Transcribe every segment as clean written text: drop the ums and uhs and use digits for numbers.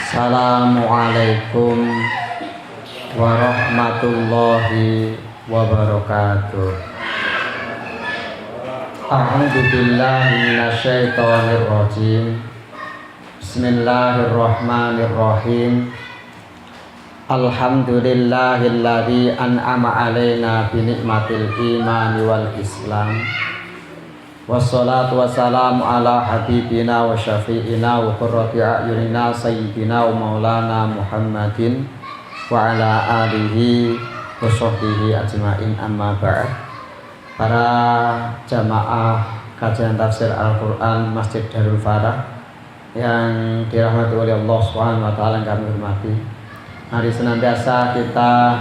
Assalamualaikum warahmatullahi wabarakatuh. A'udzubillahi minasyaitonirrajim. Bismillahirrahmanirrahim. Alhamdulillahilladzi an'ama alaina bi nikmatil imani wal islam. Wassalatu wassalamu ala habibina wa syafi'ina wa qurrati a'yunina sayyidina wa maulana Muhammadin wa ala alihi wa sahbihi ajma'in, amma ba'd. Para jamaah kajian tafsir Al-Quran Masjid Darul Farah yang dirahmati oleh Allah Subhanahu wa ta'ala, yang kami hormati, mari senantiasa kita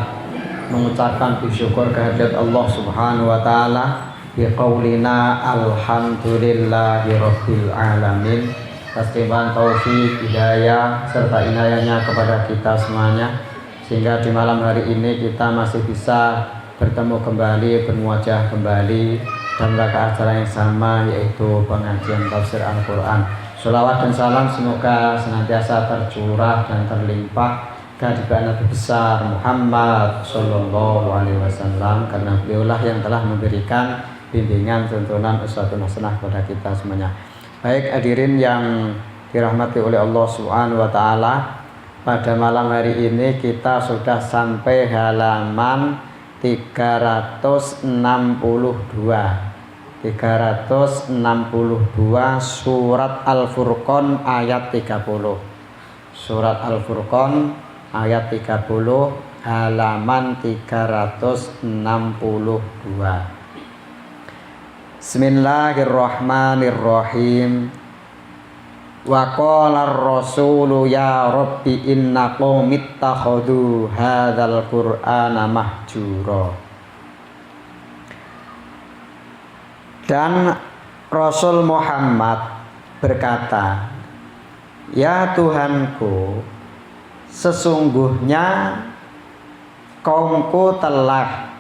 mengucapkan syukur kehadirat Allah Subhanahu wa ta'ala biqaulina alhamdulillahi rabbil alamin, atas limpahan taufik, hidayah serta inayahnya kepada kita semuanya, sehingga di malam hari ini kita masih bisa bertemu kembali, bermuajah kembali dalam rangka acara yang sama, yaitu pengajian tafsir Al-Quran. Sholawat dan salam semoga senantiasa tercurah dan terlimpah kehadirat Nabi besar Muhammad Sallallahu Alaihi Wasallam, karena beliaulah yang telah memberikan bimbingan, tuntunan, uswatun hasanah kepada kita semuanya. Baik hadirin yang dirahmati oleh Allah Subhanahu wa ta'ala, pada malam hari ini kita sudah sampai halaman 362 surat Al-Furqan ayat 30. Surat Al-Furqan ayat 30 halaman 362. Bismillahirrahmanirrahim. Wa qala ar-rasulu ya rabbi inna qaumi ittakhadhu hadzal qur'ana mahjura. Dan Rasul Muhammad berkata, ya Tuhanku, sesungguhnya kaumku telah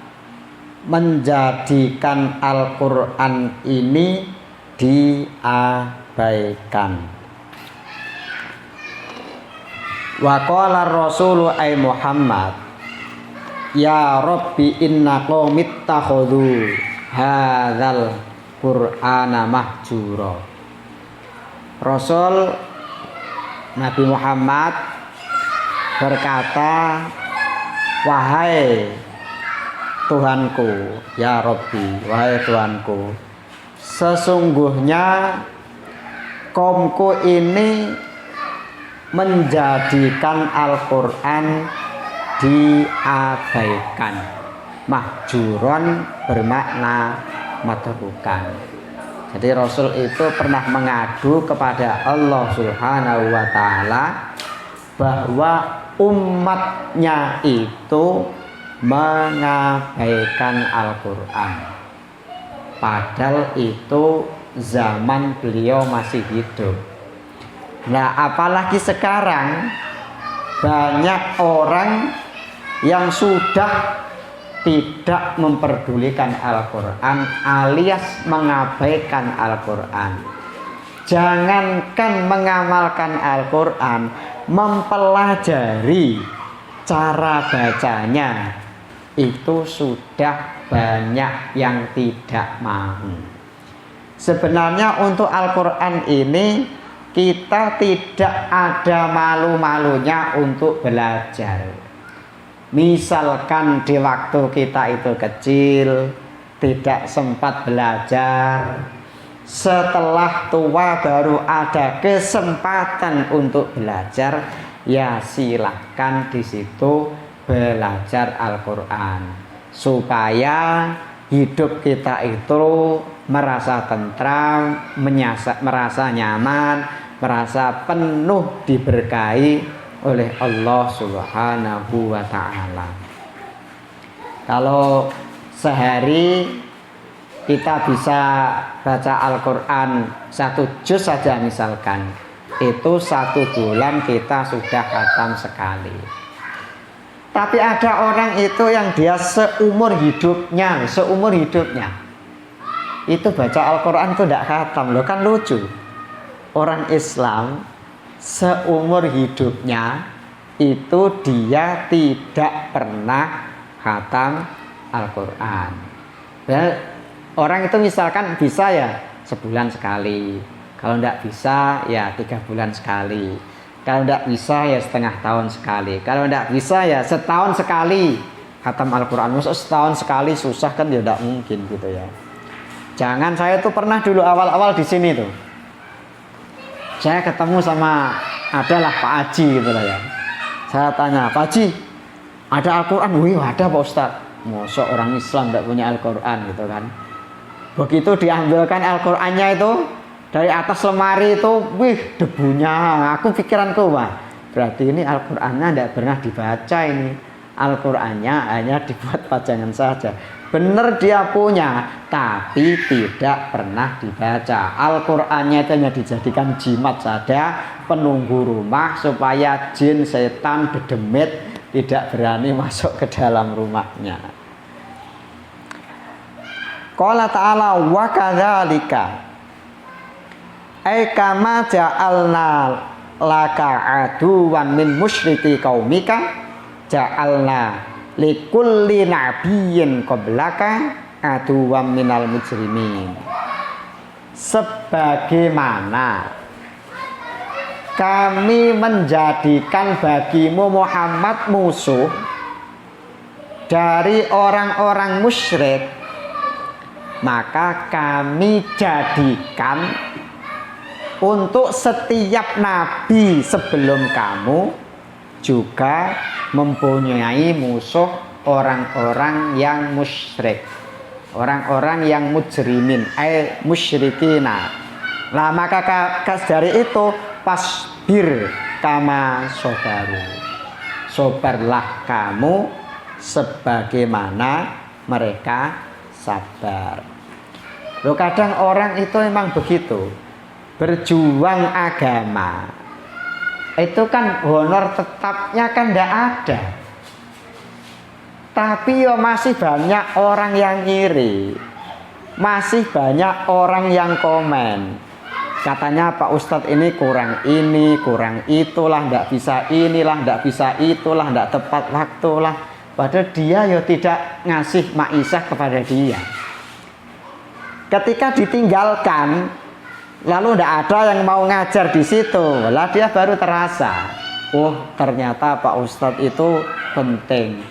menjadikan Al-Quran ini diabaikan. Wa qala rasulu ay Muhammad ya rabbi inna qaumi ittakhadhu hadzal qur'ana mahjura. Rasul Nabi Muhammad berkata, wahai Tuhanku, ya Rabbi, wahai Tuhanku, sesungguhnya kaumku ini menjadikan Al-Quran diabaikan. Mahjuron bermakna matrukan. Jadi Rasul itu pernah mengadu kepada Allah Subhanahu wa ta'ala bahwa umatnya itu mengabaikan Al-Quran, padahal itu zaman beliau masih hidup. Nah, apalagi sekarang banyak orang yang sudah tidak memperdulikan Al-Quran alias mengabaikan Al-Quran. Jangankan mengamalkan Al-Quran, mempelajari cara bacanya itu sudah banyak yang tidak mau. Sebenarnya untuk Al-Quran ini kita tidak ada malu-malunya untuk belajar. Misalkan di waktu kita itu kecil tidak sempat belajar, setelah tua baru ada kesempatan untuk belajar, ya silahkan di situ belajar Al-Quran supaya hidup kita itu merasa tentram, merasa nyaman, merasa penuh diberkahi oleh Allah Subhanahu wa ta'ala. Kalau sehari kita bisa baca Al-Quran 1 juz saja misalkan, itu 1 bulan kita sudah khatam sekali. Tapi ada orang itu yang dia seumur hidupnya itu baca Al-Quran itu tidak khatam. Loh, kan lucu. Orang Islam seumur hidupnya itu dia tidak pernah khatam Al-Quran. Ya, orang itu misalkan bisa ya sebulan sekali, kalau tidak bisa ya 3 bulan sekali, kalau tidak bisa ya setengah tahun sekali, kalau tidak bisa ya setahun sekali khatam Al-Quran. Maksud setahun sekali susah kan ya tidak mungkin gitu ya. Jangan, saya tuh pernah dulu awal-awal di sini tuh, saya ketemu sama adalah Pak Haji gitu lah ya. Saya tanya, Pak Haji, ada Al-Quran? Wih, ada Pak Ustadz. Masa orang Islam tidak punya Al-Quran gitu kan. Begitu diambilkan Al-Qurannya itu dari atas lemari itu, wih, debunya. Aku pikiranku, wah, berarti ini Al-Qurannya tidak pernah dibaca ini. Al-Qurannya hanya dibuat pajangan saja. Benar dia punya, tapi tidak pernah dibaca. Al-Qurannya itu hanya dijadikan jimat saja, penunggu rumah, supaya jin, setan, dedemit tidak berani masuk ke dalam rumahnya. Qala ta'ala wa kadzalika ay kama ja'alna laka aduwan min musyriki qaumika ja'alna likulli nabiyyin qablaka aduwan minal mujrimin. Sebagaimana kami menjadikan bagimu Muhammad musuh dari orang-orang musyrik, maka kami jadikan untuk setiap nabi sebelum kamu juga mempunyai musuh orang-orang yang musyrik, orang-orang yang mujrimin, musyrikina. Nah, maka dari itu pasbir kama sobaru, sobarlah kamu sebagaimana mereka sabar. Loh, kadang orang itu memang begitu, berjuang agama itu kan honor tetapnya kan tidak ada, tapi ya masih banyak orang yang iri, masih banyak orang yang komen, katanya Pak Ustadz ini, kurang itulah, tidak bisa inilah, tidak bisa itulah, tidak tepat waktulah. Padahal dia ya tidak ngasih maisah kepada dia. Ketika ditinggalkan, lalu tidak ada yang mau ngajar di situ, lah dia baru terasa, oh ternyata Pak Ustadz itu penting,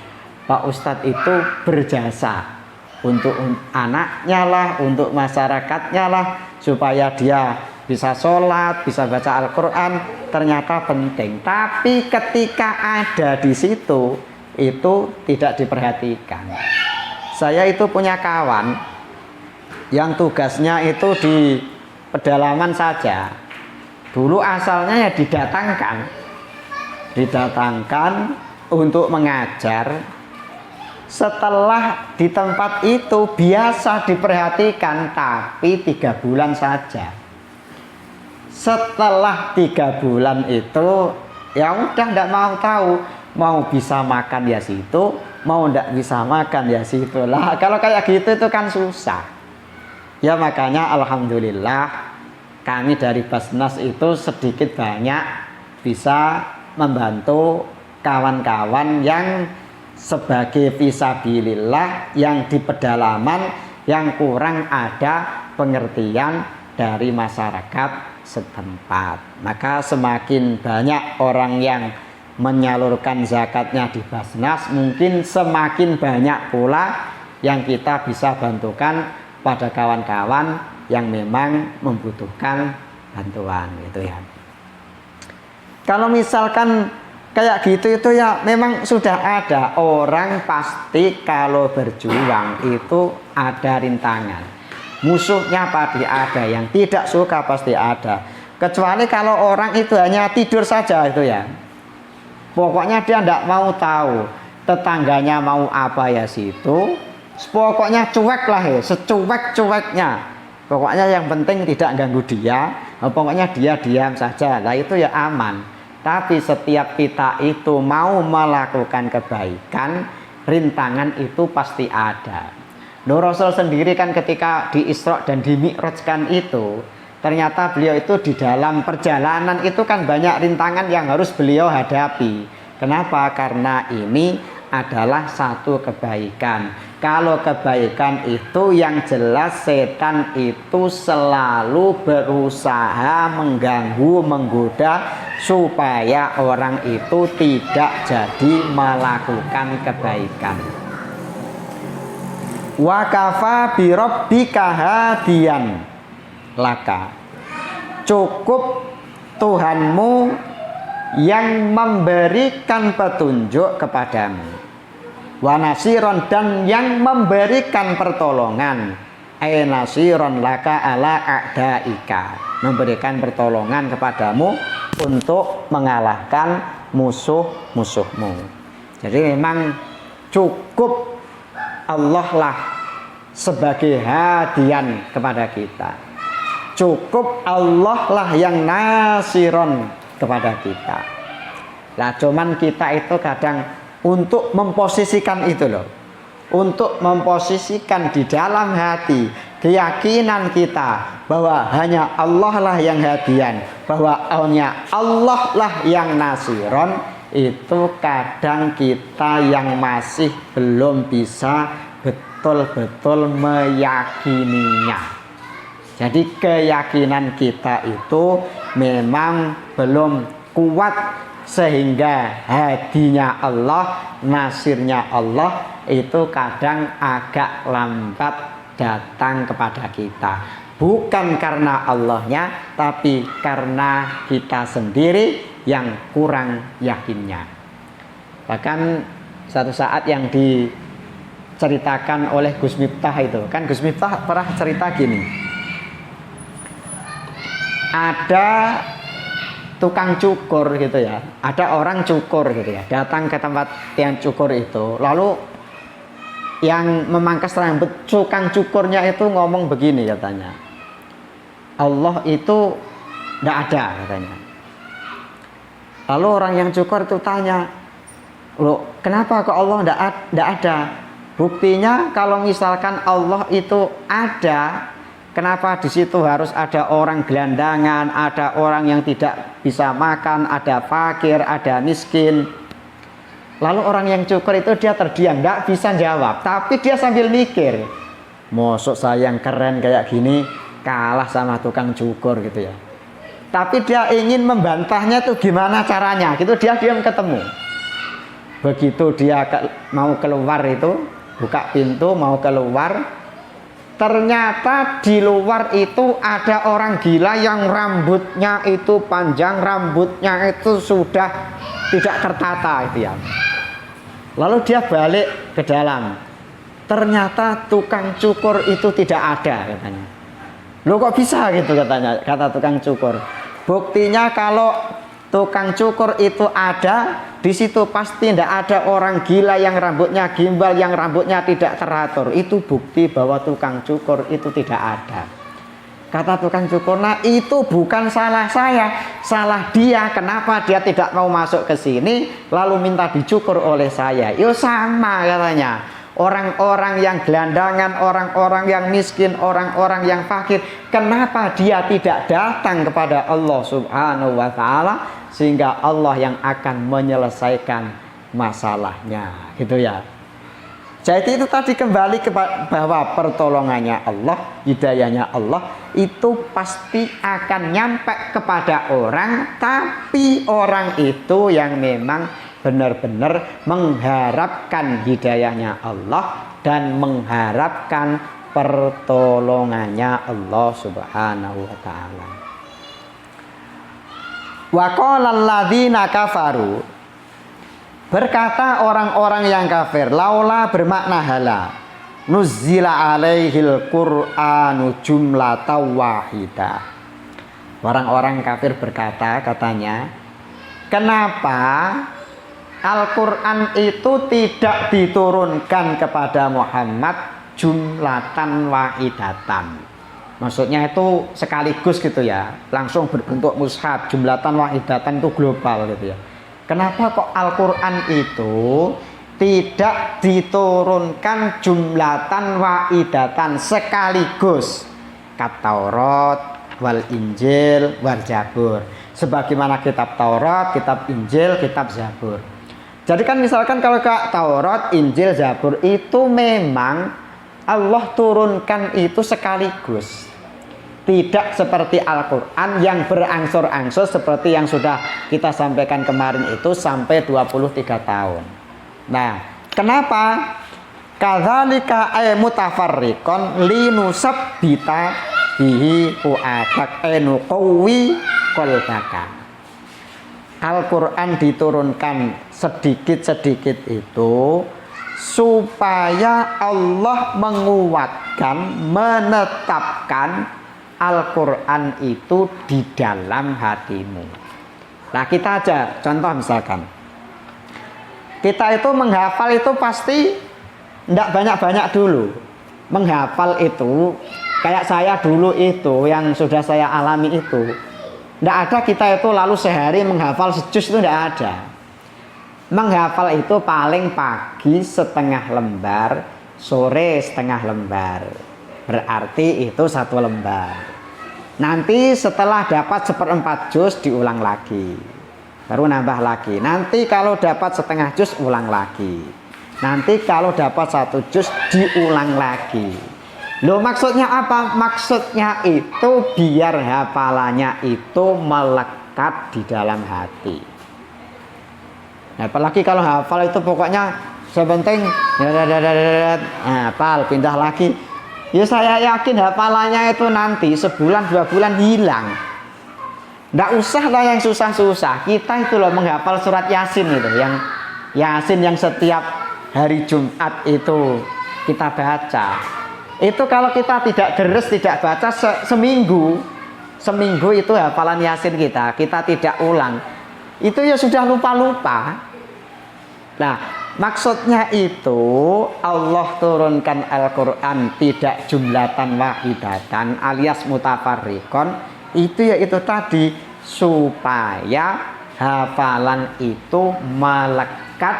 Pak Ustadz itu berjasa untuk anaknya lah, untuk masyarakatnya lah, supaya dia bisa sholat, bisa baca Al-Quran, ternyata penting. Tapi ketika ada di situ, itu tidak diperhatikan. Saya itu punya kawan yang tugasnya itu di pedalaman saja. Dulu asalnya ya didatangkan untuk mengajar. Setelah di tempat itu biasa diperhatikan, tapi 3 bulan saja. Setelah 3 bulan itu ya udah tidak mau tahu, mau bisa makan ya situ, mau tidak bisa makan ya situ lah. Kalau kayak gitu itu kan susah ya. Makanya alhamdulillah kami dari Basnas itu sedikit banyak bisa membantu kawan-kawan yang sebagai fisabilillah, yang di pedalaman, yang kurang ada pengertian dari masyarakat setempat. Maka semakin banyak orang yang menyalurkan zakatnya di Basnas, mungkin semakin banyak pula yang kita bisa bantukan pada kawan-kawan yang memang membutuhkan bantuan gitu ya. Kalau misalkan kayak gitu itu ya memang sudah ada orang pasti kalau berjuang itu ada rintangan. Musuhnya pasti ada, yang tidak suka pasti ada. Kecuali kalau orang itu hanya tidur saja itu ya. Pokoknya dia tidak mau tahu tetangganya mau apa ya situ. Pokoknya cuek lah ya, secuek-cueknya. Pokoknya yang penting tidak ganggu dia. Pokoknya dia diam saja. Lah itu ya aman. Tapi setiap kita itu mau melakukan kebaikan, rintangan itu pasti ada. Nur Rasul sendiri kan ketika di Isra dan di Mi'rajkan itu, ternyata beliau itu di dalam perjalanan itu kan banyak rintangan yang harus beliau hadapi. Kenapa? Karena ini adalah satu kebaikan. Kalau kebaikan itu yang jelas setan itu selalu berusaha mengganggu, menggoda supaya orang itu tidak jadi melakukan kebaikan. Wa kafa bi rabbika hadiyan laka. Cukup Tuhanmu yang memberikan petunjuk kepadamu. Wa nasiron, dan yang memberikan pertolongan. Nasiron laka ala a'daika, memberikan pertolongan kepadamu untuk mengalahkan musuh-musuhmu. Jadi memang cukup Allah lah sebagai hadian kepada kita. Cukup Allah lah yang nasiron kepada kita. Nah, cuman kita itu kadang untuk memposisikan itu loh, untuk memposisikan di dalam hati keyakinan kita bahwa hanya Allah lah yang hadian, bahwa hanya Allah lah yang nasiron, itu kadang kita yang masih belum bisa betul-betul meyakininya. Jadi keyakinan kita itu memang belum kuat, sehingga hadinya Allah, nasirnya Allah itu kadang agak lambat datang kepada kita. Bukan karena Allahnya, tapi karena kita sendiri yang kurang yakinnya. Bahkan satu saat yang diceritakan oleh Gus Miftah itu, kan Gus Miftah pernah cerita gini. Ada tukang cukur gitu ya, ada orang cukur gitu ya, datang ke tempat yang cukur itu, lalu yang memangkas rambut tukang cukurnya itu ngomong begini katanya, Allah itu tidak ada katanya. Lalu orang yang cukur itu tanya, loh kenapa kok Allah tidak ada? Buktinya kalau misalkan Allah itu ada, kenapa di situ harus ada orang gelandangan, ada orang yang tidak bisa makan, ada fakir, ada miskin. Lalu orang yang cukur itu dia terdiam, tidak bisa jawab, tapi dia sambil mikir, mosok saya yang keren kayak gini kalah sama tukang cukur gitu ya. Tapi dia ingin membantahnya tuh gimana caranya, gitu dia diam ketemu. Begitu dia mau keluar itu, buka pintu mau keluar, ternyata di luar itu ada orang gila yang rambutnya itu panjang, rambutnya itu sudah tidak tertata itu ya. Lalu dia balik ke dalam, ternyata tukang cukur itu tidak ada katanya. Loh kok bisa gitu katanya, kata tukang cukur. Buktinya kalau tukang cukur itu ada, di situ pasti tidak ada orang gila yang rambutnya gimbal, yang rambutnya tidak teratur. Itu bukti bahwa tukang cukur itu tidak ada. Kata tukang cukur, nah itu bukan salah saya, salah dia. Kenapa dia tidak mau masuk ke sini lalu minta dicukur oleh saya? Yo sama katanya. Orang-orang yang gelandangan, orang-orang yang miskin, orang-orang yang fakir, kenapa dia tidak datang kepada Allah Subhanahu wa Ta'ala, sehingga Allah yang akan menyelesaikan masalahnya, gitu ya. Jadi itu tadi kembali bahwa pertolongannya Allah, hidayahnya Allah itu pasti akan nyampe kepada orang, tapi orang itu yang memang benar-benar mengharapkan hidayahnya Allah dan mengharapkan pertolongannya Allah Subhanahu wa Ta'ala. Wa qala alladzina kafaru, berkata orang-orang yang kafir, laula bermakna hala, nuzzila alaihil qur'anu jumlatan wahida. Orang-orang kafir berkata, katanya, kenapa Al-Quran itu tidak diturunkan kepada Muhammad jumlatan wahidatan? Maksudnya itu sekaligus gitu ya, langsung berbentuk mushaf. Jumlatan wahidatan itu global gitu ya. Kenapa kok Al-Quran itu tidak diturunkan jumlatan wahidatan sekaligus? Kat Taurat, wal Injil wal Zabur. Sebagaimana kitab Taurat, kitab Injil, kitab Zabur. Jadi kan misalkan kalau Taurat, Injil, Zabur itu memang Allah turunkan itu sekaligus. Tidak seperti Al-Quran yang berangsur-angsur seperti yang sudah kita sampaikan kemarin itu sampai 23 tahun. Nah, kenapa? Kadzalika mutafarriqon linusabbita bihi fu'adak nuqawwi qalbaka. Al-Quran diturunkan sedikit-sedikit itu supaya Allah menguatkan, menetapkan Al-Quran itu di dalam hatimu. Nah, kita aja contoh misalkan kita itu menghafal itu pasti tidak banyak-banyak dulu. Menghafal itu kayak saya dulu itu yang sudah saya alami itu, tidak ada kita itu lalu sehari menghafal sejuz, itu tidak ada. Menghafal itu paling pagi setengah lembar, sore setengah lembar, berarti itu 1 lembar. Nanti setelah dapat 1/4 juz diulang lagi, baru nambah lagi. Nanti kalau dapat setengah juz ulang lagi. Nanti kalau dapat 1 juz diulang lagi. Loh, maksudnya apa? Maksudnya itu biar hafalannya itu melekat di dalam hati. Nah, apalagi kalau hafal itu pokoknya sepenting hafal pindah lagi. Ya saya yakin hafalannya itu nanti sebulan 2 bulan hilang. Nggak usah lah yang susah-susah. Kita itu loh menghafal surat Yasin itu, yang Yasin yang setiap hari Jumat itu kita baca. Itu kalau kita tidak deres, tidak baca seminggu itu hafalan Yasin kita tidak ulang, itu ya sudah lupa-lupa. Nah, maksudnya itu Allah turunkan Al-Quran tidak jumlatan wahidatan alias mutafarriqon, itu yaitu tadi supaya hafalan itu melekat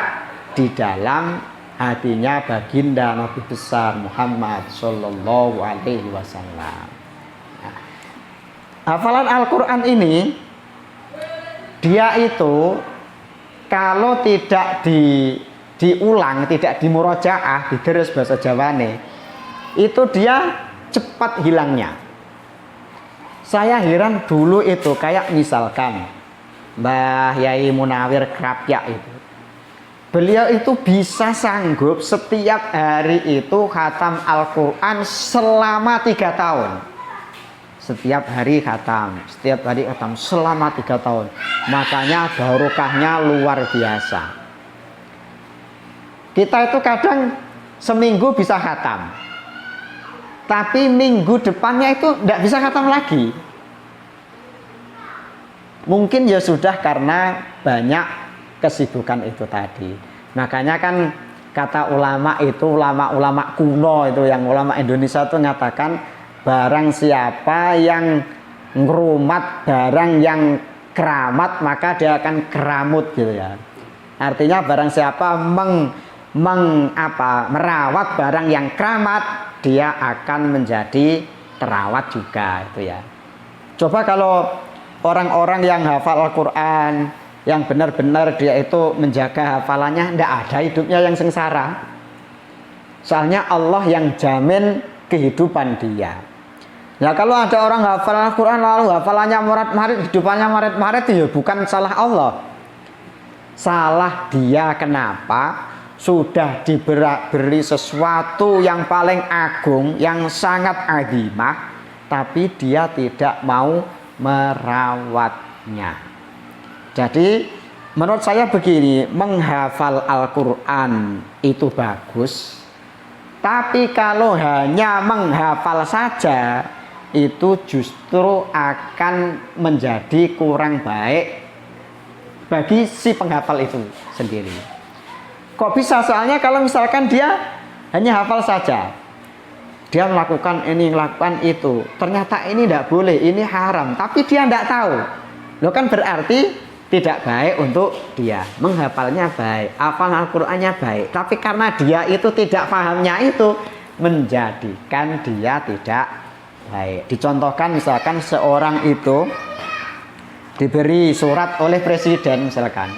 di dalam hatinya baginda Nabi besar Muhammad Sallallahu Alaihi Wasallam. Nah, hafalan Al-Quran ini dia itu kalau tidak diulang, tidak dimurojaah, diterus bahasa Jawane, itu dia cepat hilangnya. Saya heran dulu itu kayak misalkan Mbah Yai Munawir Krapyak itu. Beliau itu bisa sanggup setiap hari itu khatam Al-Quran selama 3 tahun. Setiap hari khatam selama 3 tahun. Makanya barokahnya luar biasa. Kita itu kadang seminggu bisa khatam, tapi minggu depannya itu tidak bisa khatam lagi. Mungkin ya sudah karena banyak kesibukan itu tadi. Makanya kan kata ulama itu, ulama-ulama kuno itu, yang ulama Indonesia itu mengatakan barang siapa yang ngerumat barang yang keramat maka dia akan keramut gitu ya. Artinya barang siapa merawat barang yang keramat, dia akan menjadi terawat juga itu ya. Coba kalau orang-orang yang hafal Al-Quran, yang benar-benar dia itu menjaga hafalannya, tidak ada hidupnya yang sengsara. Soalnya Allah yang jamin kehidupan dia. Nah, kalau ada orang hafal Al-Quran lalu hafalannya maret-maret, hidupannya maret-maret, ya bukan salah Allah. Salah dia kenapa? Sudah diberi sesuatu yang paling agung, yang sangat azimah, tapi dia tidak mau merawatnya. Jadi menurut saya begini, menghafal Al-Quran itu bagus, tapi kalau hanya menghafal saja itu justru akan menjadi kurang baik bagi si penghafal itu sendiri. Kok bisa? Soalnya kalau misalkan dia hanya hafal saja, dia melakukan ini, melakukan itu, ternyata ini tidak boleh, ini haram, tapi dia tidak tahu, lo kan berarti tidak baik untuk dia. Menghafalnya baik, hafal Al-Qurannya baik, tapi karena dia itu tidak pahamnya itu, menjadikan dia tidak Baik, dicontohkan misalkan seorang itu diberi surat oleh presiden misalkan.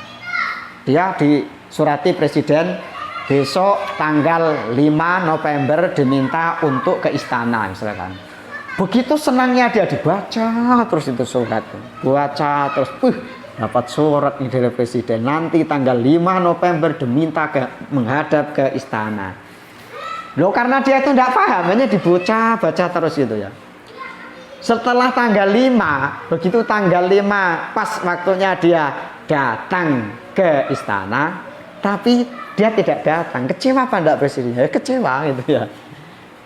Dia disurati presiden besok tanggal 5 November diminta untuk ke istana misalkan. Begitu senangnya dia dibaca terus itu surat. Baca terus, dapat surat nih dari presiden. Nanti tanggal 5 November diminta menghadap ke istana. Loh karena dia itu tidak paham, hanya baca terus gitu ya. Setelah tanggal 5, begitu tanggal 5 pas waktunya dia datang ke istana, tapi dia tidak datang. Kecewa apa enggak presiden? Ya, kecewa gitu ya.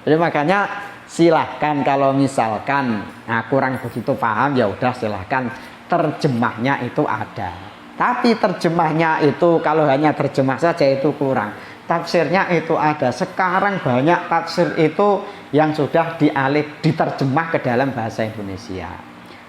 Jadi makanya silahkan kalau misalkan kurang begitu paham, ya udah silahkan terjemahnya itu ada. Tapi terjemahnya itu kalau hanya terjemah saja itu kurang. Tafsirnya itu ada. Sekarang banyak tafsir itu yang sudah diterjemah ke dalam bahasa Indonesia.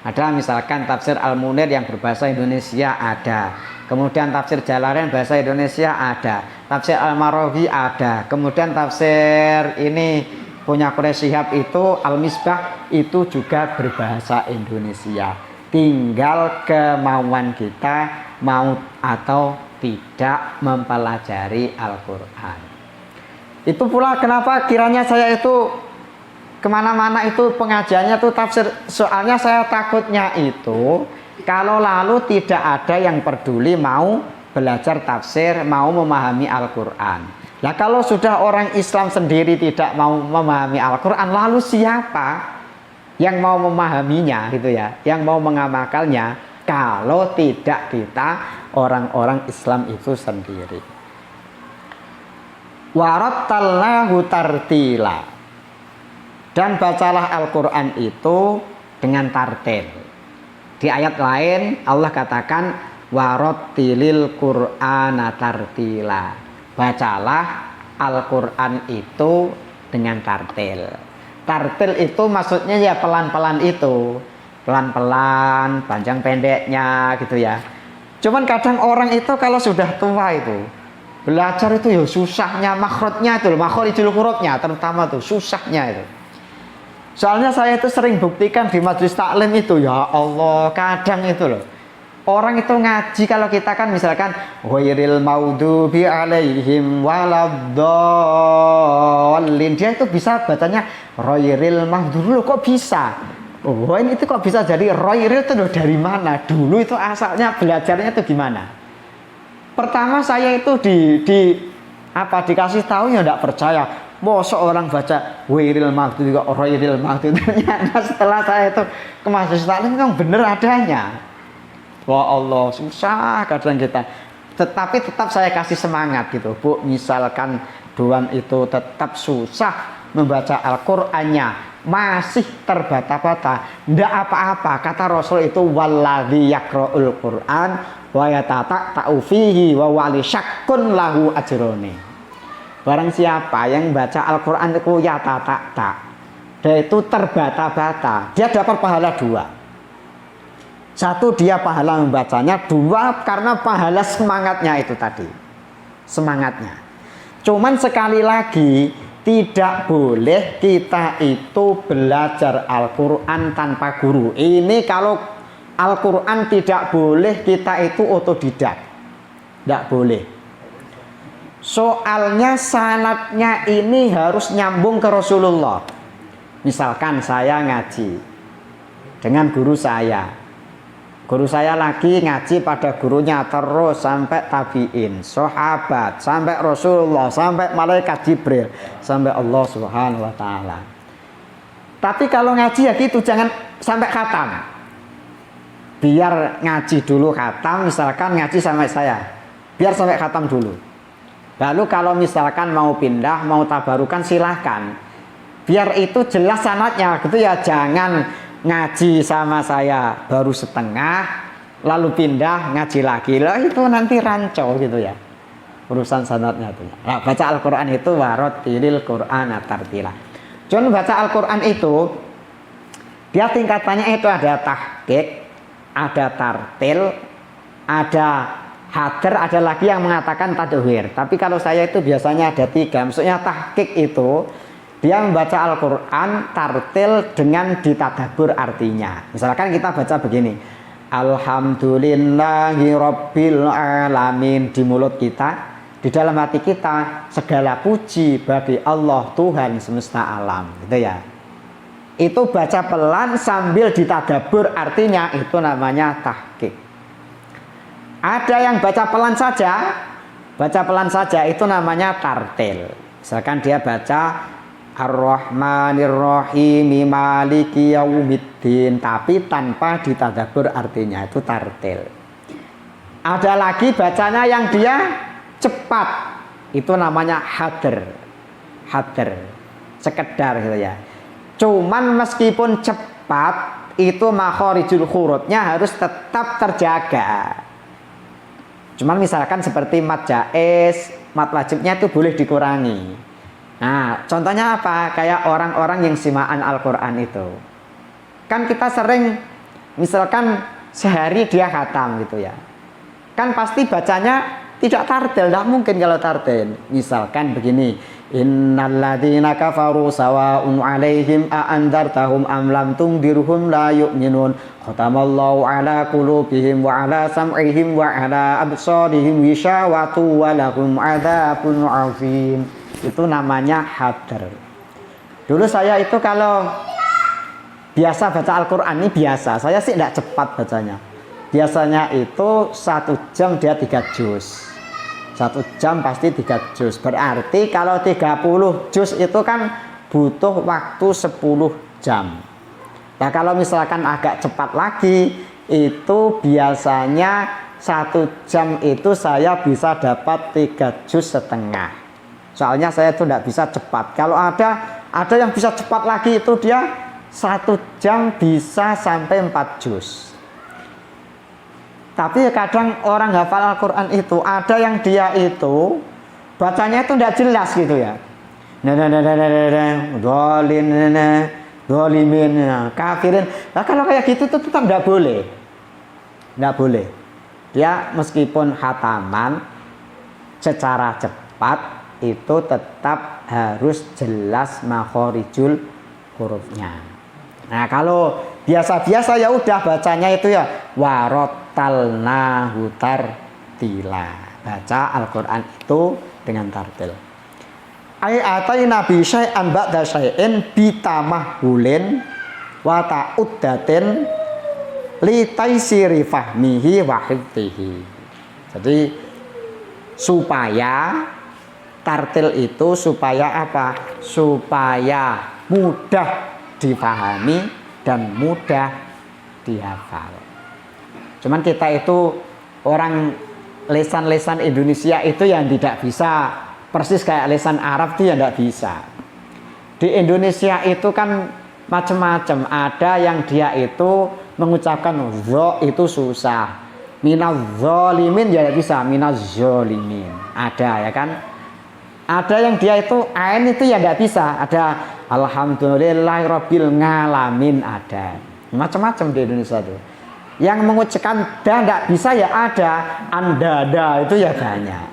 Ada misalkan tafsir Al-Munir yang berbahasa Indonesia ada. Kemudian tafsir Jalalain bahasa Indonesia ada. Tafsir Al-Marawi ada. Kemudian tafsir ini punya Quraish Shihab itu Al-Misbah itu juga berbahasa Indonesia. Tinggal kemauan kita mau atau tidak mempelajari Al-Quran. Itu pula kenapa kiranya saya itu kemana-mana itu pengajiannya tuh tafsir. Soalnya saya takutnya itu kalau lalu tidak ada yang peduli mau belajar tafsir, mau memahami Al-Quran. Nah kalau sudah orang Islam sendiri tidak mau memahami Al-Quran, lalu siapa yang mau memahaminya gitu ya, yang mau mengamalkannya kalau tidak kita orang-orang Islam itu sendiri. Warattalnahu tartila, dan bacalah Al-Quran itu dengan tartil. Di ayat lain Allah katakan warattilil Qur'ana tartila, bacalah Al-Quran itu dengan tartil. Tartil itu maksudnya ya pelan-pelan itu, pelan-pelan, panjang pendeknya gitu ya. Cuman kadang orang itu kalau sudah tua itu belajar itu ya susahnya makhrajnya itu loh, makhrijul hurufnya terutama tuh susahnya itu. Soalnya saya itu sering buktikan di majelis taklim itu, ya Allah, kadang itu loh. Orang itu ngaji kalau kita kan misalkan ghairil maghdubi alaihim waladdallin, dia itu bisa bacanya ghairil maghdubi. Loh kok bisa? Oh ini itu kok bisa jadi ghairil itu loh, dari mana? Dulu itu asalnya belajarnya itu gimana? Pertama saya itu dikasih tahu ya enggak percaya. Mau seorang baca ghairil maghdubi kok ghairil maghdubi. Ternyata setelah saya itu ke majelis taklim memang bener adanya. Wah Allah, susah kadang kita. Tetapi tetap saya kasih semangat gitu, Bu. Misalkan doan itu tetap susah membaca Al-Qur'annya, masih terbata-bata, ndak apa-apa. Kata Rasul itu walladzi yaqra'ul Qur'an wa yatata'u fihi wa wali syakkun lahu ajrone. Barang siapa yang baca Al-Qur'an itu yatata'ta, dia itu terbata-bata, dia dapat pahala dua. Satu, dia pahala membacanya. Dua, karena pahala semangatnya itu tadi. Semangatnya. Cuman sekali lagi, tidak boleh kita itu belajar Al-Quran tanpa guru. Ini kalau Al-Quran tidak boleh kita itu otodidak. Tidak boleh. Soalnya sanadnya ini harus nyambung ke Rasulullah. Misalkan saya ngaji dengan guru saya. Guru saya lagi ngaji pada gurunya terus sampai tabi'in, sahabat, sampai Rasulullah, sampai malaikat Jibril, sampai Allah Subhanahu wa taala. Tapi kalau ngaji ya gitu, jangan sampai khatam. Biar ngaji dulu khatam, misalkan ngaji sampai saya. Biar sampai khatam dulu. Lalu kalau misalkan mau pindah, mau tabarukan silahkan. Biar itu jelas sanadnya gitu ya, jangan ngaji sama saya baru setengah lalu pindah ngaji lagi lah, itu nanti rancu gitu ya urusan sanadnya tuh. Nah, baca Al-Quran itu warattilil Qur'ana tartila. Cuman baca Al-Quran itu dia tingkatannya itu ada tahqiq, ada tartil, ada hadar, ada lagi yang mengatakan tadwir. Tapi kalau saya itu biasanya ada tiga. Maksudnya tahqiq itu Dia membaca Al-Quran tartil dengan ditadabbur artinya. Misalkan kita baca begini, Alhamdulillahi Rabbil Alamin di mulut kita, di dalam hati kita segala puji bagi Allah Tuhan semesta alam, gitu ya. Itu baca pelan sambil ditadabbur artinya, itu namanya tahqiq. Ada yang baca pelan saja itu namanya tartil. Misalkan dia baca Ar-Rahmanir Rahim Maliki Yaumiddin tapi tanpa ditadabbur artinya, itu tartil. Ada lagi bacanya yang dia cepat, itu namanya hadr, sekedar gitu ya. Cuman meskipun cepat, itu makhorijul hurufnya harus tetap terjaga. Cuman misalkan seperti mad jaiz, mad wajibnya itu boleh dikurangi. Nah, contohnya apa? Kayak orang-orang yang simaan Al-Quran itu. Kan kita sering, misalkan sehari dia khatam gitu ya. Kan pasti bacanya tidak tartil, tidak mungkin kalau tartil. Misalkan begini, innalladzina kafaru sawa'un 'alaihim a andzartahum am lam tundirhum la yu'minun khatamallahu 'ala qulubihim wa 'ala sam'ihim wa 'ala absarihim ghishawatu wa lahum 'adzabun 'adzim. Itu namanya hadr. Dulu saya itu kalau biasa baca Al-Quran ini biasa, saya sih tidak cepat bacanya. Biasanya itu 1 jam dia 3 juz. 1 jam pasti 3 juz. Berarti kalau 30 juz itu kan butuh waktu 10 jam. Nah kalau misalkan agak cepat lagi, itu biasanya 1 jam itu saya bisa dapat 3 juz setengah. Soalnya saya itu tidak bisa cepat. Kalau ada yang bisa cepat lagi, itu dia 1 jam bisa sampai 4 juz. Tapi kadang orang hafal Al-Quran itu ada yang dia itu bacanya itu tidak jelas gitu ya. Dolimin, kafirin. Nah, kalau kayak gitu tuh tetap tidak boleh. Tidak boleh. Dia meskipun khataman secara cepat itu tetap harus jelas makhorijul hurufnya. Nah kalau biasa-biasa ya udah bacanya itu ya warotalnahu tartila. Baca Al-Quran itu dengan tartil. Ayatayna bi syai'an ba'da syai'in bitamahulin wa ta'uddatin li taisiri fahmihi wa hifdhihi. Jadi supaya tartil itu supaya apa? Supaya mudah dipahami dan mudah dihafal. Cuman kita itu orang lesan-lesan Indonesia itu yang tidak bisa persis kayak lesan Arab itu yang tidak bisa. Di Indonesia itu kan macam-macam. Ada yang dia itu mengucapkan zo itu susah. Minaz zolimin ya tidak bisa. Minaz zolimin ada ya kan. Ada yang dia itu ain itu ya tidak bisa. Ada alhamdulillahirabbil ngalamin ada. Macam-macam di Indonesia itu. Yang mengucapkan dan tidak bisa ya ada. Andada itu ya banyak.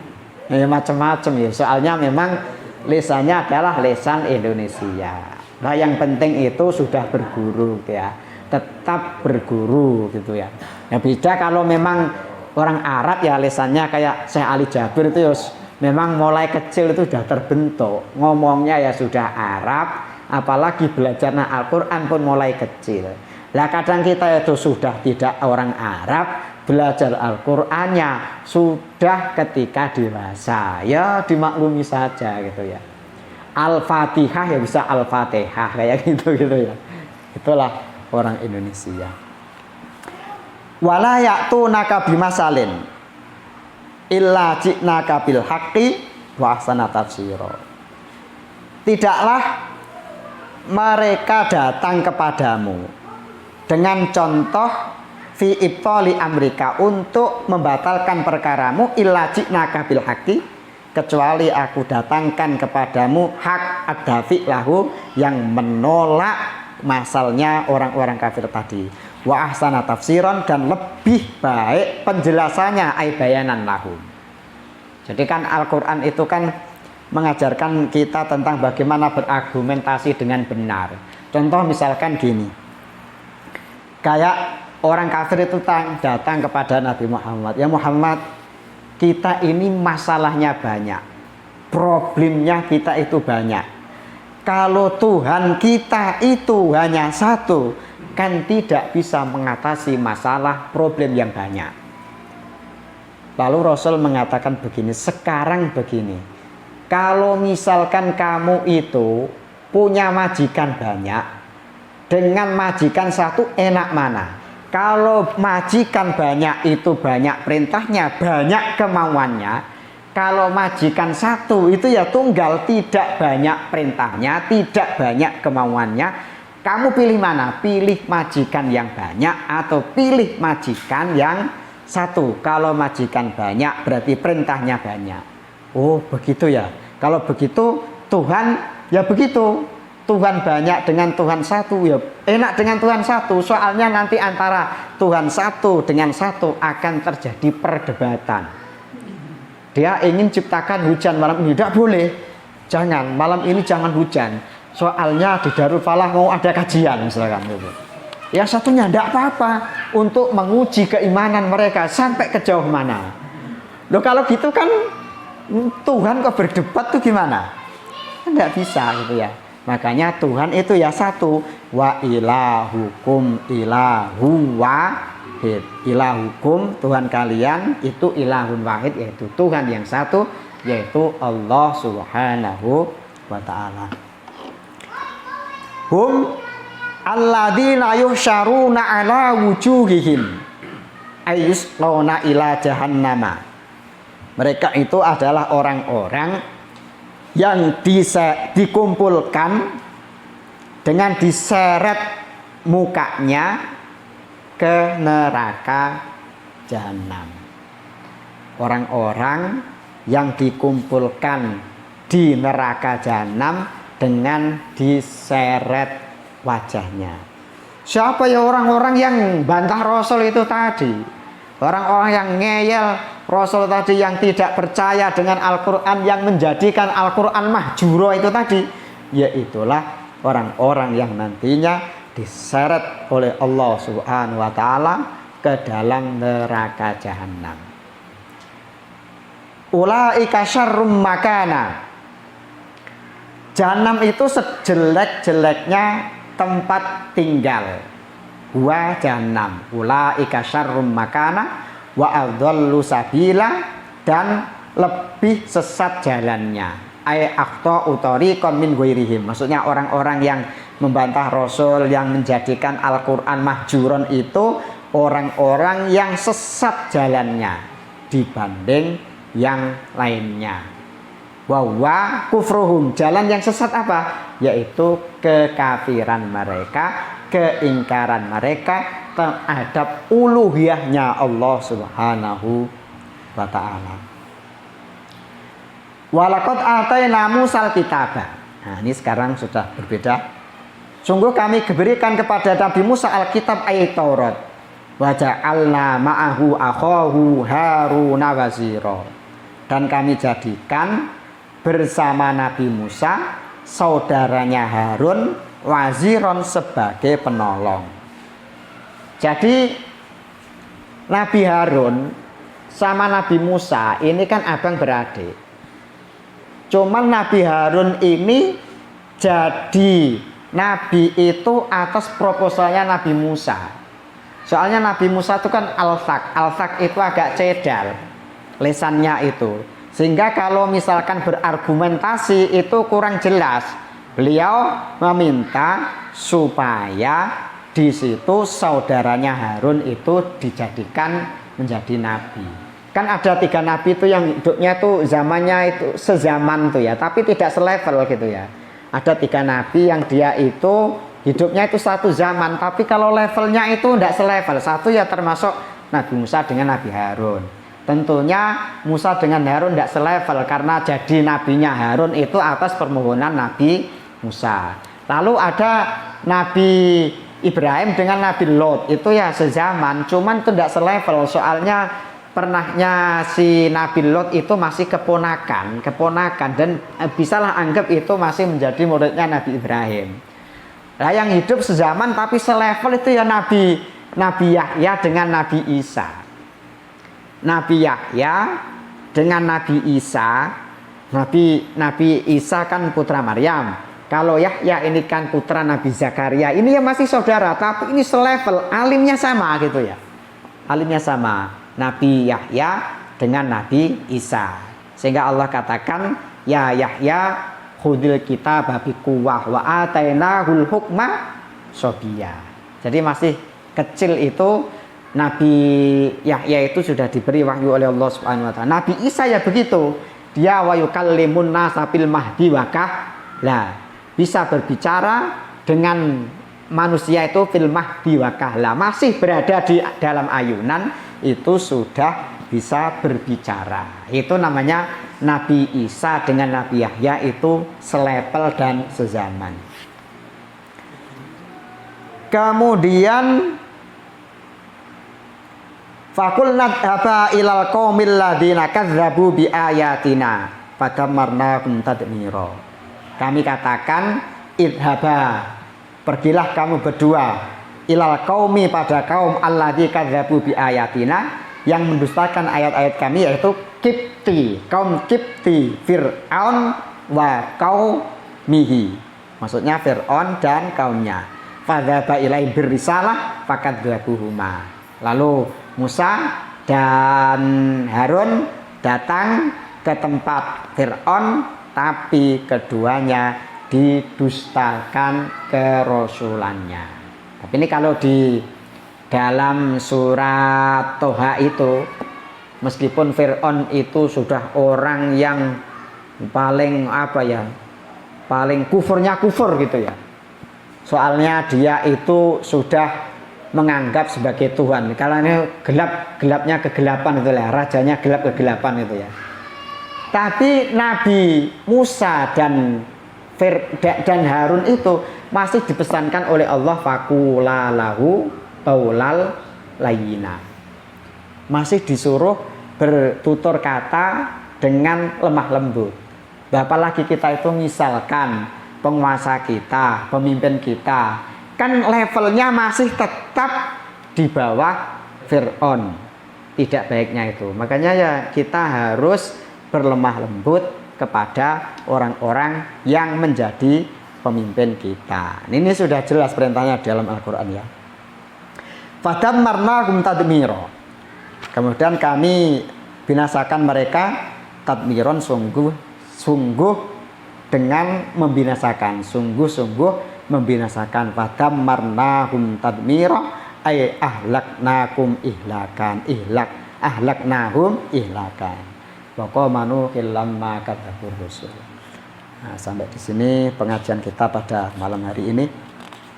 Ya macam-macam ya. Soalnya memang lesannya adalah lesan Indonesia. Nah yang penting itu sudah berguru ya. Tetap berguru gitu ya. Yang beda kalau memang orang Arab ya lesannya kayak Syekh Ali Jabir itu ya. Memang mulai kecil itu sudah terbentuk, ngomongnya ya sudah Arab, apalagi belajarnya Al-Quran pun mulai kecil. Nah kadang kita itu sudah tidak orang Arab, belajar Al-Qurannya sudah ketika dewasa, ya dimaklumi saja gitu ya. Al-Fatihah ya bisa Al-Fatihah kayak gitu ya. Itulah orang Indonesia. Wala ya'tunaka bimasalin illa ji'naka bil haqqi wa ahsana tafsira. Tidaklah mereka datang kepadamu dengan contoh fi ibtali amrika untuk membatalkan perkaramu illa ji'naka bil haqqi, kecuali aku datangkan kepadamu hak ad-dafi lahu yang menolak masalnya orang-orang kafir tadi. Wa ahsana tafsiran dan lebih baik penjelasannya ay bayanan lahum. Jadi kan Al-Quran itu kan mengajarkan kita tentang bagaimana berargumentasi dengan benar. Contoh misalkan gini, kayak orang kafir itu datang kepada Nabi Muhammad, ya Muhammad, kita ini masalahnya banyak, problemnya kita itu banyak. Kalau Tuhan kita itu hanya satu, kan tidak bisa mengatasi masalah problem yang banyak. Lalu Rasul mengatakan begini, sekarang begini, kalau misalkan kamu itu punya majikan banyak, dengan majikan satu enak mana? Kalau majikan banyak itu banyak perintahnya, banyak kemauannya. Kalau majikan satu itu ya tunggal, tidak banyak perintahnya, tidak banyak kemauannya. Kamu pilih mana? Pilih majikan yang banyak atau pilih majikan yang satu. Kalau majikan banyak berarti perintahnya banyak. Oh begitu ya. Kalau begitu Tuhan ya begitu. Tuhan banyak dengan Tuhan satu ya enak dengan Tuhan satu. Soalnya nanti antara Tuhan satu dengan satu akan terjadi perdebatan. Dia ingin ciptakan hujan malam ini, tidak boleh. Jangan, malam ini jangan hujan. Soalnya di Darul Falah mau ada kajian misalkan gitu. Ya satunya tidak apa-apa untuk menguji keimanan mereka sampai ke jauh mana. Loh kalau gitu kan Tuhan kok berdebat tuh gimana? Tidak bisa gitu ya. Makanya Tuhan itu ya satu. Wa ilahukum ilahu wahid. Ilahukum Tuhan kalian itu ilahun wahid, yaitu Tuhan yang satu, yaitu Allah Subhanahu wa ta'ala. Hum alladzina yuhsyaruna ala wujuhihim ayusqawna ila jahannama. Mereka itu adalah orang-orang yang dikumpulkan dengan diseret mukanya ke neraka jahanam. Orang-orang yang dikumpulkan di neraka jahanam dengan diseret wajahnya. Siapa ya orang-orang yang bantah Rasul itu tadi? Orang-orang yang ngeyel Rasul tadi, yang tidak percaya dengan Al-Quran, yang menjadikan Al-Quran mahjuro itu tadi. Yaitulah orang-orang yang nantinya diseret oleh Allah Subhanahu wa ta'ala ke dalam neraka jahanam. Ulaika syarrum makana. Jahanam itu sejelek-jeleknya tempat tinggal. Wa jahannam ulaika syarrum makana wa adhallu sabila, dan lebih sesat jalannya. Ay aqta'u tariqan min ghairihim. Maksudnya orang-orang yang membantah Rasul, yang menjadikan Al-Qur'an mahjuron itu orang-orang yang sesat jalannya dibanding yang lainnya. Wa kufruhum, jalan yang sesat apa? Yaitu kekafiran mereka, keingkaran mereka terhadap uluhiyahnya Allah Subhanahu wa ta'ala. Walaqad atayna Musal kitaba. Nah, ini sekarang sudah berbeda. Sungguh kami berikan kepada Nabi Musa Alkitab, ayat Taurat. Wa ja'alna ma'ahu akhahu Haruna wazira. Dan kami jadikan bersama Nabi Musa saudaranya Harun waziron sebagai penolong. Jadi Nabi Harun sama Nabi Musa ini kan abang beradik. Cuman Nabi Harun ini jadi nabi itu atas proposalnya Nabi Musa. Soalnya Nabi Musa itu kan al-sak itu agak cedal lesannya itu. Sehingga kalau misalkan berargumentasi itu kurang jelas. Beliau meminta supaya di situ saudaranya Harun itu dijadikan menjadi nabi. Kan ada 3 nabi itu yang hidupnya tuh zamannya itu sezaman tuh ya, tapi tidak selevel gitu ya. Ada 3 nabi yang dia itu hidupnya itu satu zaman, tapi kalau levelnya itu tidak selevel. Satu ya termasuk Nabi Musa dengan Nabi Harun. Tentunya Musa dengan Harun tidak selevel karena jadi nabinya Harun itu atas permohonan Nabi Musa. Lalu ada Nabi Ibrahim dengan Nabi Lot, itu ya sezaman, cuman itu tidak selevel. Soalnya pernahnya si Nabi Lot itu masih keponakan dan bisalah anggap itu masih menjadi muridnya Nabi Ibrahim. Nah, yang hidup sezaman tapi selevel itu ya Nabi Yahya dengan Nabi Isa. Nabi Yahya dengan Nabi Isa. Nabi Isa kan putra Maryam. Kalau Yahya ini kan putra Nabi Zakaria. Ini ya masih saudara, tapi ini selevel, alimnya sama gitu ya. Alimnya sama. Nabi Yahya dengan Nabi Isa. Sehingga Allah katakan, ya Yahya khudil kitab biquwwah wa atainahul hukma sobiyya. Jadi masih kecil itu Nabi Yahya itu sudah diberi wahyu oleh Allah Subhanahu wa taala. Nabi Isa ya begitu. Dia wa yukallimun nasa fil mahdi wa kahla. Bisa berbicara dengan manusia itu fil mahdi wa kahla. Masih berada di dalam ayunan itu sudah bisa berbicara. Itu namanya Nabi Isa dengan Nabi Yahya itu selevel dan sezaman. Kemudian faqulna haba ilal qaumil ladzina kadzdzabu bi ayatina fadammarnahum tadmira. Kami katakan idhaba, pergilah kamu berdua ilal qaumi pada kaum alladzi kadzdzabu bi ayatina, yang mendustakan ayat-ayat kami, yaitu Kipti, kaum Kipti, Fir'aun wa qaumihi. Maksudnya Fir'aun dan kaumnya. Fadzaba ilai birrisalah fakadzabuhuma. Lalu Musa dan Harun datang ke tempat Fir'aun, tapi keduanya didustakan kerasulannya. Tapi ini kalau di dalam surat Toha itu, meskipun Fir'aun itu sudah orang yang paling paling kufurnya kufur gitu ya. Soalnya dia itu sudah menganggap sebagai Tuhan. Kalau ini gelapnya kegelapan itu lah, rajanya gelap kegelapan itu ya. Tapi Nabi Musa dan Harun itu masih dipesankan oleh Allah faqula lahu qaulal layyina. Masih disuruh bertutur kata dengan lemah lembut. Apalagi kita itu misalkan penguasa kita, pemimpin kita, kan levelnya masih tetap di bawah Fir'aun. Tidak baiknya itu. Makanya ya kita harus berlemah lembut kepada orang-orang yang menjadi pemimpin kita. Ini sudah jelas perintahnya dalam Al-Quran ya. Fadammarnahum tadmira. Kemudian kami binasakan mereka tadmiron, sungguh dengan membinasakan, sungguh membinasakan. Fadammarnahum tadmira ay ahlaknakum ihlakan, ahlaknahum ihlakan. Wa qamanu lamma kadzabur rusul. Nah, sampai di sini pengajian kita pada malam hari ini.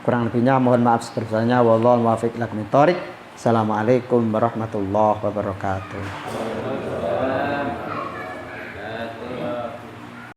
Kurang lebihnya mohon maaf sebesar-besarnya. Wallahu muwaffiq ila aqwamit thoriq. Assalamualaikum warahmatullahi wabarakatuh.